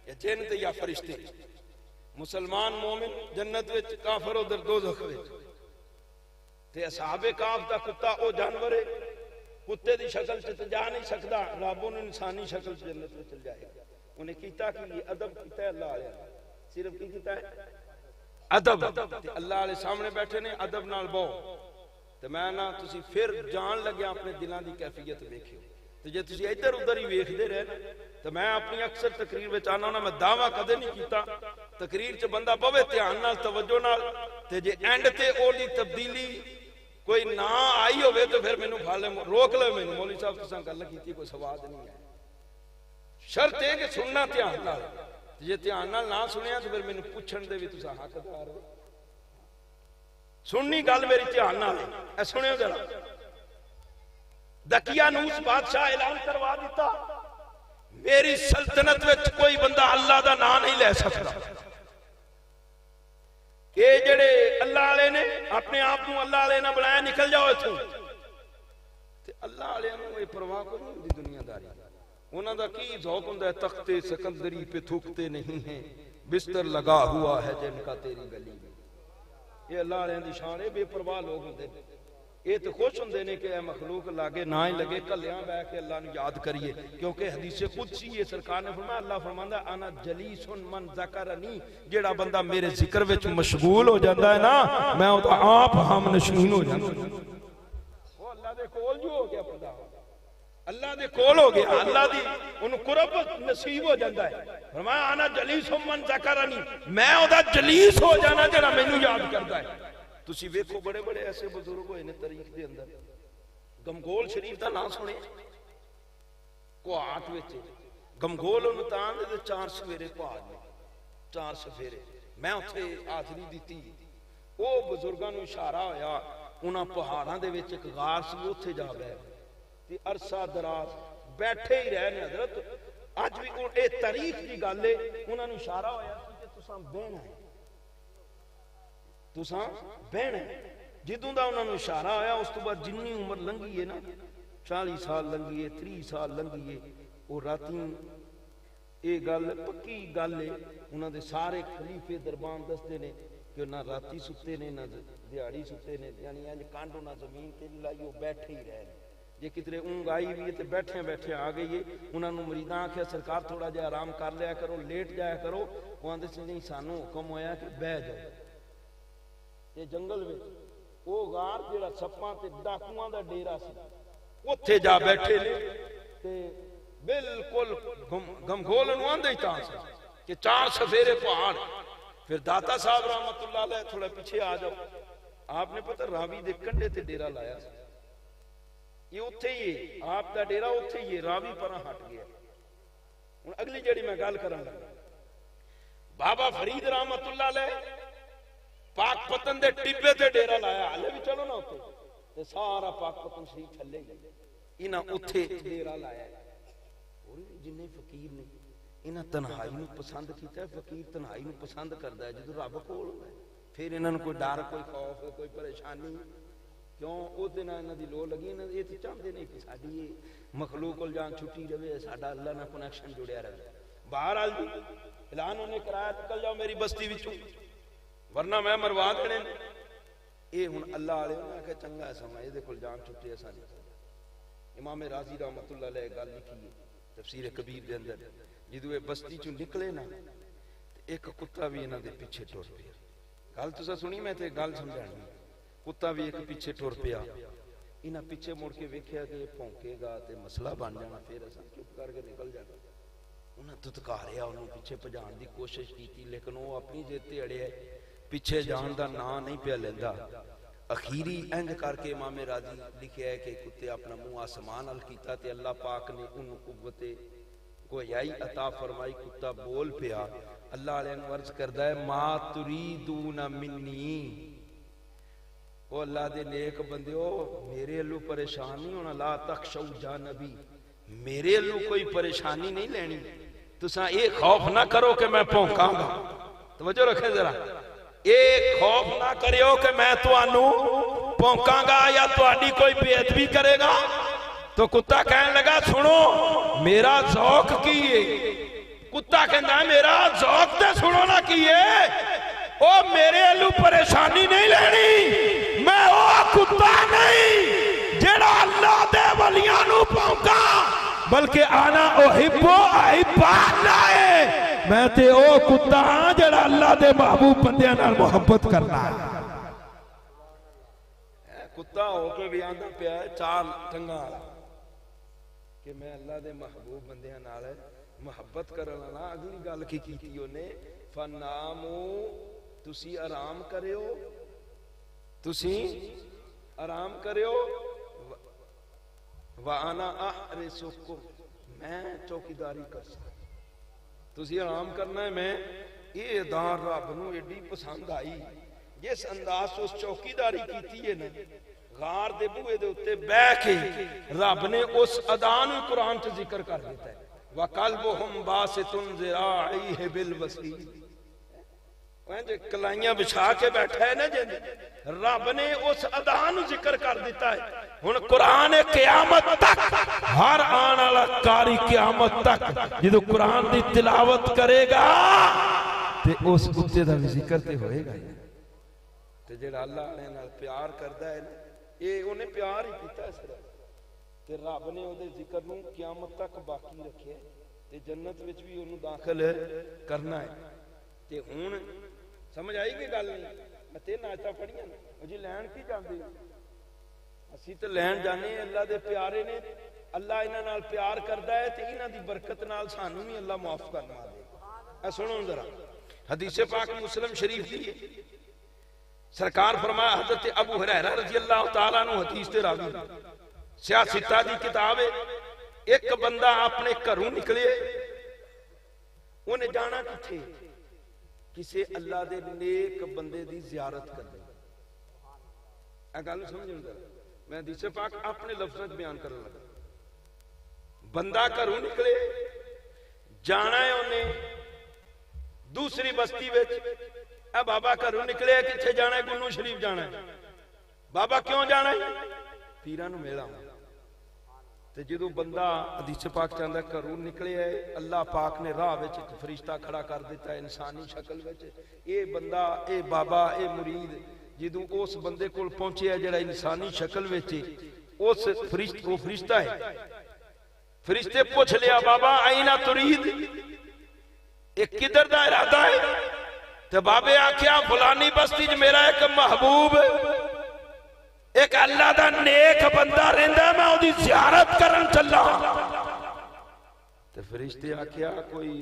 या जिन ते या फरिश्ते। मुसलमान मोमिन जन्नत विच, काफिर उधर दोज़ख विच। ते असहाबे काफ दा कुत्ता ओ जानवर है, कुत्ते की शक्ल च जा नहीं सकता, रब उन्हें इंसानी शक्ल च जन्नत में चल जाएगा। उन्हें कीता कि अदब कीता है अल्लाह वाले, सिर्फ की कीता है अदब। अल्लाह वाले सामने बैठे ने, अदब नाल बहो। तो मैं ना तुसी फिर जान लगे अपने दिलों की कैफियत वेखियो। तो जे तुसी इधर उधर ही वेखते रहे ना, तो मैं अपनी अक्सर तकरीर में आना ना, मैं दावा कदे नहीं किया तकरीर च बंदा पवे ध्यान नाल तवज्जो नाल, ते जे एंड ते ओदी तब्दीली कोई ना आई होवे तो फिर मैनू फल रोक लो। मैनू मौलवी साहब तुसां गल कीती कोई सवाद नहीं है। शर्त है कि सुनना ध्यान नाल, जे ध्यान नाल ना सुनिया तो फिर मैनू पुछण दे भी तुसां हकदार हो। सुननी गल मेरी ध्यान नाल है, सुनियो जरा। दकियानूस बादशाह ऐलान करवा दिता, मेरी सल्तनत विच कोई बंदा अल्लाह दा नाम नहीं ले सकता। ये जेड़े अल्लाह वाले ने अपने आप को अल्लाह वाले ना बनाया, निकल जाओ इथों। अल्लाह वाले ये परवाह को नहीं होती दुनियादारी। उन्हों का की ज़ौक हुंदा है, तख्ते सिकंदरी पे थूकते नहीं है, बिस्तर लगा हुआ है जिनका तेरी गली में। ये अल्लाह वाले की शान है। बेपरवाह लोग होंगे, ये तो खुश होंगे ने कि मखलूक लागे ना ही लगे, कलियां बह के अल्लाह ने याद करिए। क्योंकि हदीसे कुदसी है, सरकार ने फरमाया, अल्लाह फरमांदा आना जलीसुन मन ज़करनी, जेड़ा बंदा मेरे जिक्र विच मशगूल हो जाता है ना, मैं उहदा आप हम नशीन हो जांदा। वो अल्लाह दे दे कोल जो हो गया खुदा, अल्लाह दे कोल हो गया, अल्लाह दी उन्हें कुरब नसीब हो जाता है। फरमाया आना जलीस मन ज़करनी, मैं ओदा जलीस हो जाना जेड़ा मैनू याद करता है। तुसी वेखो बड़े बड़े ऐसे बुजुर्ग होए ने तारीख दे अंदर, गमगोल शरीफ दा नाम सुने कोहाट विच, गमगोल उन्हें तां दे 4 सवेरे पहाड़ ने, 4 सवेरे मैं उत्थे हाजरी दी। वो बुजुर्गों को इशारा होया, उन्हां पहाड़ां दे विच एक गार सी, उत्थे जा बैठ ते अरसा दराज बैठे ही रहने हजरत। अज भी ये तारीख की गल है, उन्होंने इशारा होया कि तुसां बहना है, तुसां बहना है। जिदों दा उन्होंने इशारा होया उस तो बाद जिन्नी उम्र लंघी है ना, 40 साल लंघी है, 30 साल लंघी है, वो राती ये गल पक्की गल है। उन्होंने सारे खलीफे दरबान दसते ने कि ना राती सुते ने ना दिहाड़ी सुते ने, यानी अज कंड ना जमीन ते लाई, वो बैठे ही रहे। जे कितने ऊँग आई भी है तो बैठे बैठे आ गई है। उन्होंने मरीदा आख्या सरकार थोड़ा जहा आराम कर लिया करो, लेट जाया करो। वो आंदे से नहीं, सानू हुक्म होया कि बह जाओ। ये जंगल में वो गार जो सप्पां ते डाकुआं दा डेरा सी, उत्थे जा बैठे ने ते बिल्कुल गमगोल नूं आंदे ही तां सी कि 4 सफेरे पहाड़। फिर दाता साहब रहमतुल्लाह अलैह थोड़ा पीछे आ जाओ, आपने पता रावी दे कंढे ते डेरा लाया, ये उत्थे ही है, आपका डेरा उत्थे ही है, रावी पर हट गया। हुण अगली जेड़ी मैं गल करां, बाबा फरीद रहमतुल्लाह अलैह पाकपतन दे टिब्बे ते डेरा लाया, हाले भी चलो ना उत्थे ते सारा पाकपतन शरीफ थल्ले ही इन्हां उत्थे डेरा लाया। और जिन्ने फकीर ने इन्हां तन्हाई नूं पसंद कीता है। फकीर तन्हाई नूं पसंद करदा है, जदों रब कोल होंदा है फिर इन्हां नूं कोई डर, कोई खौफ, कोई परेशानी क्यों उस दिन इन्हां दी लो लगी। ये तो चाहते नहीं कि साडी ये मखलूक कोल जान छुट्टी रहे, साडा अल्लाह नाल कनैक्शन जुड़िया रहे। बाहर आ जी ऐलान उन्हें कराया, निकल जाओ मेरी बस्ती विचों, वरना मैं मरवा देने। ये हुण अल्लाह वाले ने आख्या चंगा है समा, इहदे कोल जान छुट्टी असां नहीं। इमाम राजी रहमतुल्लाह अलैह गल लिखी है तफसीर कबीर दे अंदर, जदों ये बस्ती चों निकले ना एक कुत्ता भी इन्हां दे पीछे टुर पिया। गल तुसां सुनी, मैं ते गल समझाणी। कुत्ता भी एक पीछे टुर पिया, इन्हां पीछे मुड़ के वेख्या कि भौंकेगा तो मसला बन जाना, फिर असां चुप करके निकल जाना। उन्हें दुदकारिया, उन्होंने पीछे भजाने की कोशिश की, लेकिन वो अपनी जिद ते अड़िया, पीछे जान का नां नहीं पिया लेंदा। अखीरी इंज करके इमाम राजी लिखिया है कि कुत्ते अपना मुंह आसमान अल कीता ते अल्लाह पाक ने उन्होंने कुव्वते गोयाई अता फरमाई। कुत्ता बोल पिया, अल्लाह वाले नूं अर्ज करदा है मा तुरीदूना मिन्नी, ओ अल्लाह दे नेक बंदियो मेरे अल्लू परेशान नहीं होना। ला तखशौ जानबी, मेरे अल्लू कोई परेशानी नहीं लेनी। तुसा ये खौफ ना करो कि मैं भौंकांगा, तवज्जो रखे जरा, ये खौफ ना करियो कि मैं तुहानू भौंकांगा या तुहाडी कोई बेअदबी करेगा। तो कुत्ता कहने लगा सुनो मेरा ज़ौक की है। कुत्ता कहता है मेरा ज़ौक ते सुनो ना की है, ओ मेरे अल्लू परेशानी नहीं लेनी। मैं वो कुत्ता नहीं जेड़ा अल्लाह दे वलियां नू भौंका, बल्कि आना ओहिब्बो अहिब्बाल्लाह, मैं ते ओ कुत्ता हां जेड़ा अल्लाह दे महबूब बंदियां नाल मोहब्बत करना है। कुत्ता होके भी आंदा पिया चाल टंगा कि मैं अल्लाह दे महबूब बंदियां नाल मोहब्बत करन वाला। अगली गल की कीती ओने, फनामू तुसी आराम करियो, तुसी आराम करियो, वाना अहरिसुकुम, मैं चौकीदारी कर सकता। तुसी आराम करना है। मैं ये अदान रब नूं एडी पसंद आई, जिस अंदाज उस चौकीदारी की है ना, गार दे बूहे दे उत्ते बह के रब ने उस अदान नूं कुरान च जिक्र कर दिता है। व कल्बुहुम बासितुन ज़िराइहि बिल वसील, कलाइयां बिछा के बैठा है ना जिन, रब ने उस अदान नूं जिक्र कर दिता है। हुण कुरान क़यामत तक हर आने वाला कारी क़यामत तक जो कुरान की तिलावत करेगा ते उस कुत्ते का भी जिक्र ते होएगा। ते जेड़ा अल्लाह ने नाल प्यार करदा है ना, ये उन्हें प्यार ही कीता है सिर्फ, ते रब ने उहदे जिक्र नूं क़यामत तक बाकी रखिया ते जन्नत विच भी उहनूं दाखिल करना है। ते हुण समझ आई कि गल नहीं, मैं 3 आयतां पढ़ियां जी, लैण की जांदे ਅਸੀਂ तो लैन जाने अल्लाह दे प्यारे ने, अल्लाह इन्हां नाल प्यार करता है तो इन्हां दी बरकत नाल सानू भी अल्लाह माफ करना दे। सुनो जरा हदीस पाक मुस्लिम शरीफ की सरकार फरमाया, हजरत अबू हुरैरा रज़ी अल्लाह तआला अन्हु हदीस दे रावी, सियासत दी किताब है। एक बंदा अपने घरों निकले, उन्हें जाना किथे, किसी अल्लाह दे नेक बंदे दी जियारत करनी। गल समझ, मैं हदीस पाक अपने लफ्ज़ों में बयान करने लगा। बंदा घरों निकले, जाना है उन्हें दूसरी बस्ती विच। बाबा घरों निकले किथे जाना है, गुन्नू शरीफ जाना है। बाबा क्यों जाना है? पीरां नूं मिलना। ते जो बंदा हदीस पाक चाहता घरों निकले है, अल्लाह पाक ने राह विच एक फरिश्ता खड़ा कर दिता है इंसानी शक्ल विच। ये बंदा, ये बाबा, ये मुरीद जो उस बंदे कोल पहुंचे है जिहड़ा इंसानी शक्ल विच, उस फरिश्ता है। फरिश्ते पूछ लिया, बाबा आईना तुरीद, एक किधर दा इरादा है? तो बाबे आख्या फलानी बस्ती च मेरा एक महबूब, एक अल्लाह दा नेक बंदा रहिंदा, मैं उहदी ज़ियारत करन चला। तो फरिश्ते आख्या कोई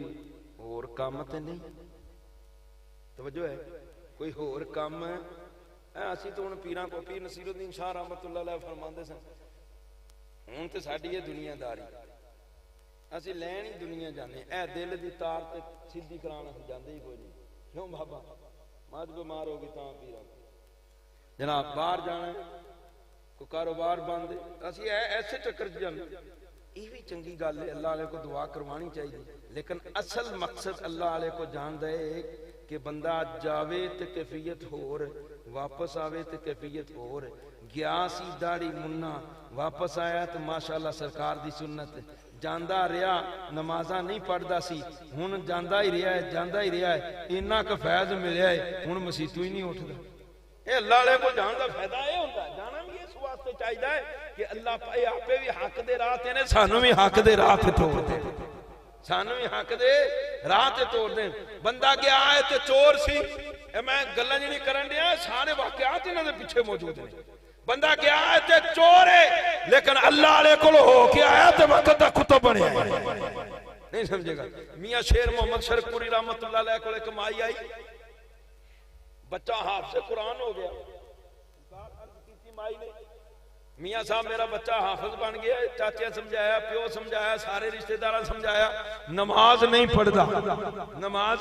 होर काम ते नहीं? तवज्जो है, कोई होर काम? असीं तो हुण पीरां को, पीर नसीरुद्दीन शाह रहमतुल्लाह अलैह फरमांदे सन, हुण ते साडी ये दुनियादारी, असीं लैण ही दुनिया जाने, ऐ दिल दी तार ते सीधी कराण असीं जांदे ही कोई नहीं। क्यों बाबा मत बीमार हो गई तां पीरां जनाब बाहर जाना है, कोई कारोबार बंद, असीं ऐसे चक्कर च जाने। ये भी चंगी गल है, अल्लाह वाले को दुआ करवानी चाहिए, लेकिन असल मकसद अल्लाह वाले को जानदा है कि बंदा जावे तो कैफियत होर, वापस आवे तो कैफियत होर। गया सी दाढ़ी मुन्ना, वापस आया तो माशाअल्लाह सरकार दी सुन्नत। जांदा रहा, नमाजा नहीं पढ़ता सी, हुण जांदा ही रहा है, जांदा ही रहा है, इन्ना क फैज मिलिया है, हुण मसीतों ही नहीं उठदा। ये अल्लाह वाले को जान दा फायदा ये होंदा है। जाना भी इस वास्ते चाहिए है कि अल्लाह आपे भी हक दे राह ते ने, सानू भी हक दे राह ते तोड़ दे, सानू भी हक दे राह ते तोड़ दे। बंदा गया है ते चोर सी, मैं गल्लां नहीं करन दिया, सारे वाकयात इन्हां दे पिछे मौजूद ने। बंदा गया है ते चोर है, लेकिन अल्लाह वाले कोल हो के आया ते वक्त दा कुतुब बनया। नहीं समझेगा? मियां शेर मोहम्मद शरकपुरी रहमतुल्लाह अलैह कोल एक माई आई, बच्चा हाफिज़ कुरान हो गया। माई ने, मियां साहब मेरा बच्चा हाफिज बन गया। चाचे समझाया, प्यो समझाया, सारे रिश्तेदार समझाया, नमाज नहीं पढ़ता, नमाज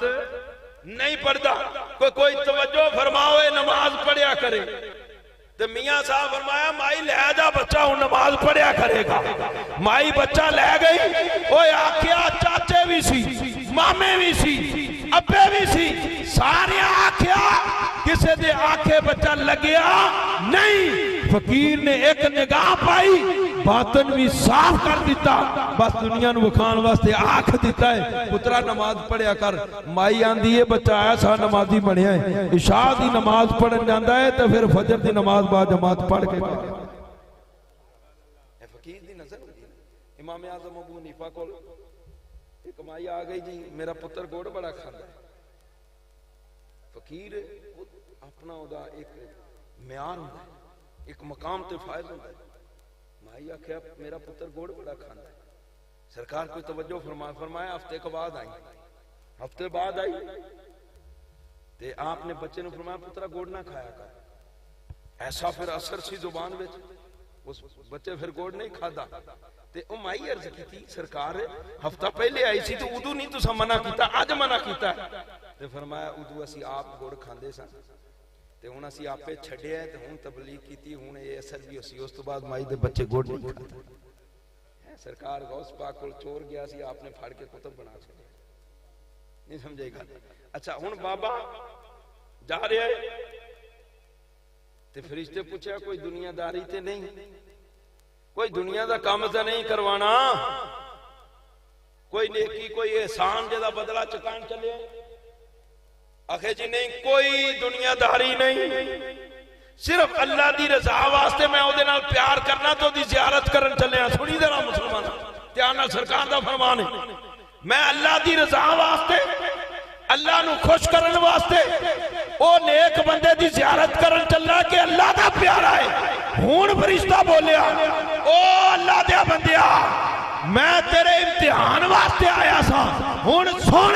नहीं पढ़ता। कोई तवज्जो फरमाओ, नमाज पढ़िया करे। तो मियां साहब फरमाया, माई ले जा बच्चा, हूं नमाज पढ़िया करेगा। माई बच्चा ले गई। ओए आख्या चाचे भी सी, मामे भी सी, अब्बे भी सी, सारे आख्या, किसी दे आखे बच्चा लग्या नहीं। फकीर ने एक निगाह पाई, बातन भी साफ कर दिता, बस दुनिया नूं विखाण वास्ते आख दिता है, पुत्रा नमाज पढ़िया कर। माई आंदी है बच्चा ऐसा नमाजी बनया है, इशा दी नमाज पढ़न जांदा है तो फिर फजर दी नमाज बाद जमात पढ़ के फकीर दी नजर होंदी है। इमाम आजम अबू हनीफा कोल एक माई आ गई, जी मेरा पुत्र गुड़ बड़ा खांदा है। फकीर अपना उदा एक म्यार होंदा है, एक मकाम ते फायद होता है। माई आख्या मेरा पुत्र गुड़ बड़ा खांदा है। सरकार कोई तवज्जो फरमाया, हफ्ते के बाद आई, हफ्ते बाद आई ते आपने बच्चे ने फरमाया पुत्रा गुड़ ना खाया कर। ऐसा फिर असर सी जुबान विच, उस बच्चे फिर गुड़ नहीं खाता। ते ओ माई अर्ज की सरकार हफ्ता पहले आई सी तो उदू नहीं तुसा मना किया, अज मना किया। ते फरमाया उदू असी आप गुड़ खांदे सन ते हुण असी आपे छड्डिया ते हुण तबलीग कीती, हुण ये असर भी उसी। उस तो बाद माई दे बच्चे गुड़ नहीं खाते। सरकार गौस पाक कोल चोर गया सी, आपने फड़ के कुतुब बना छड्डिया। नहीं समझेगा? अच्छा हुण बाबा जा रहा है ते फरिश्ते पूछा कोई दुनियादारी ते नहीं, कोई दुनिया दा काम तो नहीं करवाना, कोई नेकी कोई एहसान जिहदा बदला चुकान चले? आखे जी नहीं, कोई दुनियादारी नहीं, सिर्फ अल्लाह दी रजा वास्ते मैं उहदे नाल प्यार करना तो दी ज़ियारत करन चले। सुनी देना मुसलमान, ध्यान नाल सरकार दा फरमान है, मैं अल्लाह दी रजा वास्ते अल्लाह नू खुश करने वास्ते ओ नेक बंदे दी ज़ियारत करन चलना कि अल्लाह दा प्यारा है। हुण फरिश्ता बोलिया, ओ अल्लाह दे बंदिया, मैं तेरे इम्तिहान वास्ते आया सा, हुण सुन,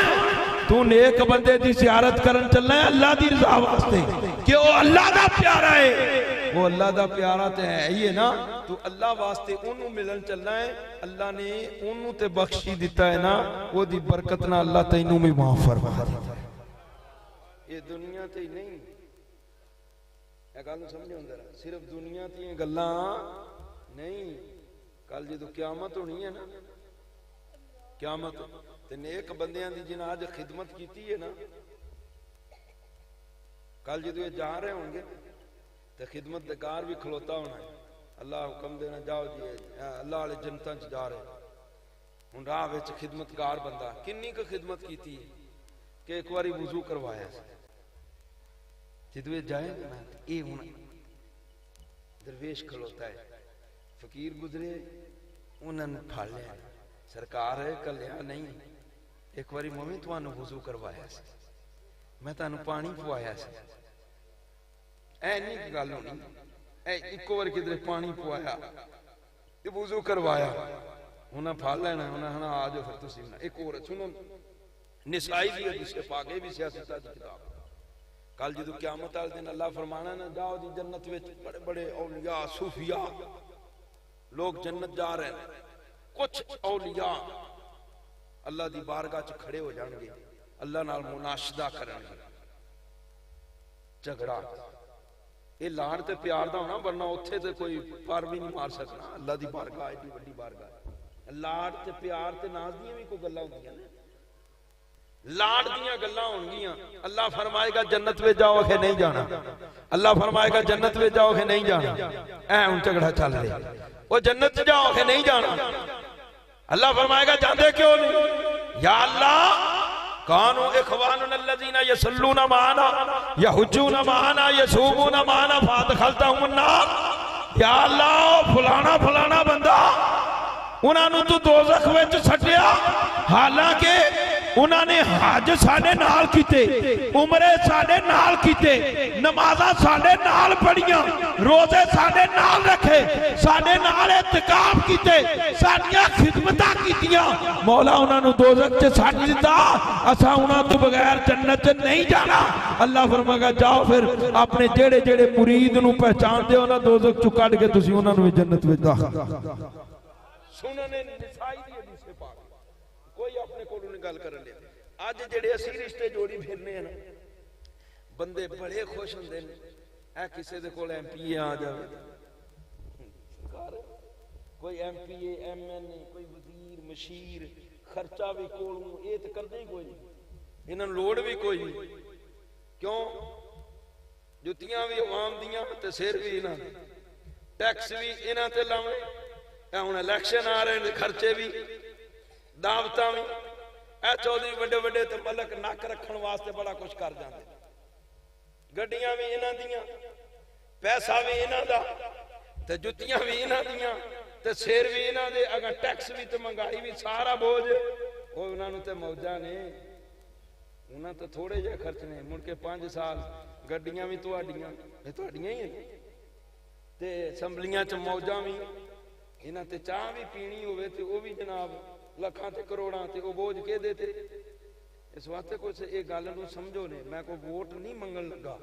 तू नेक बंदे दी ज़ियारत करन चलना है अल्लाह दी रज़ा वास्ते कि वो अल्लाह दा प्यारा है। वो अल्लाह दा प्यारा तो है ही है ना, तू अल्लाह वास्ते उन्होंने मिलन चलना है। अल्लाह ने उन्होंने ते बख्शी दिता है ना, वो दी बरकत ना अल्लाह तैनू भी माफ फरमा दिता। ये दुनिया ते ही नहीं, गल समझो जरा, सिर्फ दुनिया दी गल्लां नहीं, कल जो क्यामत होनी है ना, क्यामत ते नेक बंदियां दी जिन्हां अज खिदमत की है ना, कल जो ये जा रहे होंगे तो खिदमतगार भी खलोता होना है। अल्लाह हुक्म देना, जाओ जी अल्लाह वाले जनता च जा रहे, हुण राह विच खिदमतगार बंदा किन्नी क खिदमत की कि एक बारी वुजू करवाया, जो जाए ये हुण दरवेश खलोता है, फकीर गुजरे उन्होंने फड़ लिया, सरकार है कल्या नहीं, एक बारी मम्मी तुहानू वुजू करवाया, मैं तुहानू पानी पवाया, ऐनी गल होनी, इको बार किधरे पानी पवाया, वुजू करवाया, उन्हें फड़ लेना, उन्हें आ जाओ फिर तुसीं। एक और सुनो, निसाई दी हदीस पाक भी सियासत दी किताब, कल जो क्यामत वाले दिन अल्लाह फरमाना ना, जाओ जी जन्नत विच बड़े बड़े औलिया सूफिया लोग जन्नत जा रहे हैं, कुछ औलिया अल्लाह दी बारगाह च खड़े हो जाएंगे, अल्लाह नाल मुनाशदा करेंगे, झगड़ा, ये लाड़ ते प्यार दा होना, वरना उत्थे ते कोई पार भी नहीं मार सकना। अल्लाह दी बारगाह एडी वड्डी बारगाह, लाड़ ते प्यार ते नाज दी भी कोई गल्लां होंदियां ने, लाड़ दियां गल्लां होणगियां। अल्लाह फरमाएगा जन्नत में जाओ, आखे नहीं जाना, अल्लाह फरमाएगा जन्नत में जाओ, आखे नहीं जाना, ऐ हुण झगड़ा चल रहा, वो जन्नत जाओ, आखे नहीं जाना, अल्लाह फरमाएगा जाते क्यों नहीं, या अल्लाह कानू इखवानुना अल्लज़ीना यसल्लूना माना यहुज्जूना माना यसूमूना माना फअदखलतहुमुन नार, या अल्लाह फलाना फलाना बंदा उन्होंने तू दोज़ख विच सट्टिया, हालांकि उन्होंने हज साडे नाल कीते, उमरे साडे नाल कीते, नमाज़ां साडे नाल पढ़ियां, रोजे साडे नाल रखे, साडे नाल इत्तिकाफ कीते, साडियां खिदमतां कीतियां, मौला उन्होंने दोज़ख च सट दिता, असां उन्हां तो बगैर जन्नत च नहीं जाना। अल्लाह फरमाएगा जाओ फिर अपने जेड़े जेड़े मुरीद नूं पहचानदे हो ना, दोज़ख चों कढ के तुसीं उन्हां नूं जन्नत विच दाखिल। सुनने निसाई दी हदीस पाक, कोई अपने कोलों नहीं गल कर लिया। अज जेड़े असी रिश्ते जोड़ी फिरने हैं ना, बंदे बड़े खुश होंदे ने, ऐ किसे दे कोल एमपीए आ जावे, कोई एमपीए एमएनए कोई वजीर मशीर, खर्चा भी कोलों, ये तो करदे ही कोई नहीं, इन्हां नूं लोड़ भी कोई नहीं, क्यों, जुत्तियां भी आवाम दियां ते सिर भी इन्हां दे, टैक्स भी इन्हां ते लावणे, हुण इलैक्शन आ रहे हैं, खर्चे भी दावतां भी, ए चौधरी बड़े बड़े ते मलक नक रखण वास्ते बड़ा कुछ कर जाते, गड्डियां भी इन्हां दियां, पैसा भी इन्हां दा, ते जुत्तियां भी इन्हां दियां, ते सिर भी इन्हां दे, अगर टैक्स भी ते महंगाई भी सारा बोझ वो उन्हां नूं ते मौजां ने, उन्हां ते थोड़े जे खर्च ने, मुड़ के 5 साल गड्डियां भी तुहाडियां, ये तुहाडियां ही हैं, ते असैंबलियां च मौजां भी, इन्हां ते चाह भी पीनी होवे ते वो भी जनाब लखां ते करोड़ां ते वो बोझ के देते। इस वास्ते कुछ ये गल नूं समझो ने, मैं कोई वोट नहीं मंगण लगा,